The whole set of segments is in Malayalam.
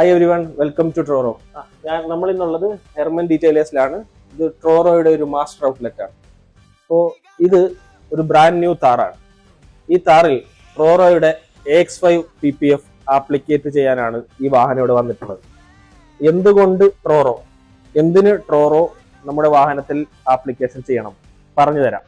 Hi everyone, welcome to ട്രോറോ. നമ്മൾ ഇന്നുള്ളത് ഹെർമൻ ഡീറ്റെയിലേഴ്സിലാണ്. ഇത് ട്രോറോയുടെ ഒരു മാസ്റ്റർ ഔട്ട്ലെറ്റ് ആണ്. അപ്പോൾ ഇത് ഒരു ബ്രാൻഡ് ന്യൂ താറാണ്. ഈ താറിൽ ട്രോറോയുടെ AX5 PPF ആപ്ലിക്കേറ്റ് ചെയ്യാനാണ് ഈ വാഹനം ഇവിടെ വന്നിട്ടുള്ളത്. എന്തുകൊണ്ട് ട്രോറോ, എന്തിന് ട്രോറോ നമ്മുടെ വാഹനത്തിൽ ആപ്ലിക്കേഷൻ ചെയ്യണം പറഞ്ഞു തരാം.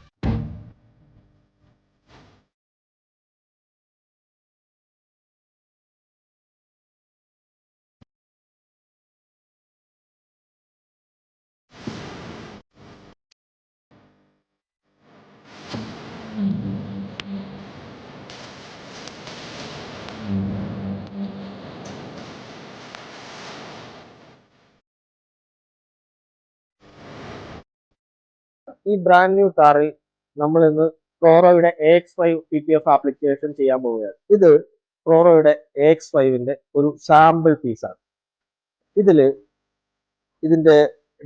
ഈ ബ്രാൻഡ് ന്യൂ കാറിൽ നമ്മൾ ഇന്ന് ട്രോറോയുടെ AX5 PPF ആപ്ലിക്കേഷൻ ചെയ്യാൻ പോവുകയാണ്. ഇത് ട്രോറോയുടെ AX5ന്റെ ഒരു സാമ്പിൾ പീസാണ്. ഇതിന്റെ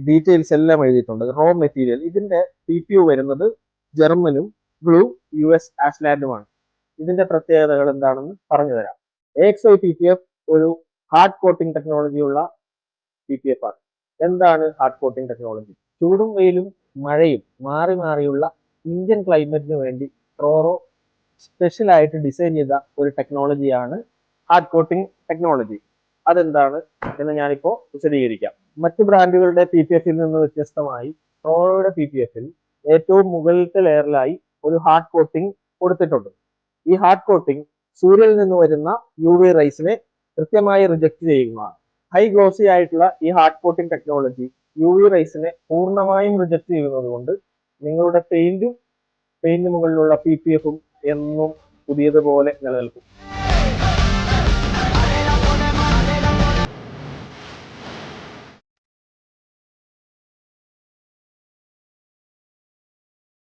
ഡീറ്റെയിൽസ് എല്ലാം എഴുതിയിട്ടുണ്ട്. റോ മെറ്റീരിയൽ, ഇതിന്റെ PPU വരുന്നത് ജർമ്മനും ബ്ലൂ US ആഷ്ലാൻഡുമാണ്. ഇതിന്റെ പ്രത്യേകതകൾ എന്താണെന്ന് പറഞ്ഞു തരാം. AX5 PPF ഒരു ഹാർഡ് കോട്ടിംഗ് ടെക്നോളജി ഉള്ള PPF ആണ്. എന്താണ് ഹാർഡ് കോട്ടിംഗ് ടെക്നോളജി? ചൂടും വെയിലും മഴയും മാറി മാറിയുള്ള ഇന്ത്യൻ ക്ലൈമറ്റിന് വേണ്ടി ട്രോറോ സ്പെഷ്യൽ ആയിട്ട് ഡിസൈൻ ചെയ്ത ഒരു ടെക്നോളജിയാണ് ഹാർഡ് കോട്ടിംഗ് ടെക്നോളജി. അതെന്താണ് എന്ന് ഞാനിപ്പോൾ വിശദീകരിക്കാം. മറ്റു ബ്രാൻഡുകളുടെ PPF നിന്ന് വ്യത്യസ്തമായി ട്രോറോയുടെ PPF ഏറ്റവും മുകളിലത്തെ ലെയറിലായി ഒരു ഹാർഡ് കോട്ടിംഗ് കൊടുത്തിട്ടുണ്ട്. ഈ ഹാർഡ് കോട്ടിംഗ് സൂര്യനിൽ നിന്ന് വരുന്ന UV റൈസിനെ കൃത്യമായി റിജക്ട് ചെയ്യുന്നതാണ്. ഹൈ ഗ്ലോസി ആയിട്ടുള്ള ഈ ഹാർഡ് കോട്ടിംഗ് ടെക്നോളജി UV റൈസിനെ പൂർണ്ണമായും റിജക്ട് ചെയ്യുന്നത് കൊണ്ട് നിങ്ങളുടെ പെയിന്റ് മുകളിലുള്ള PPF എന്നും പുതിയതുപോലെ നിലനിൽക്കും.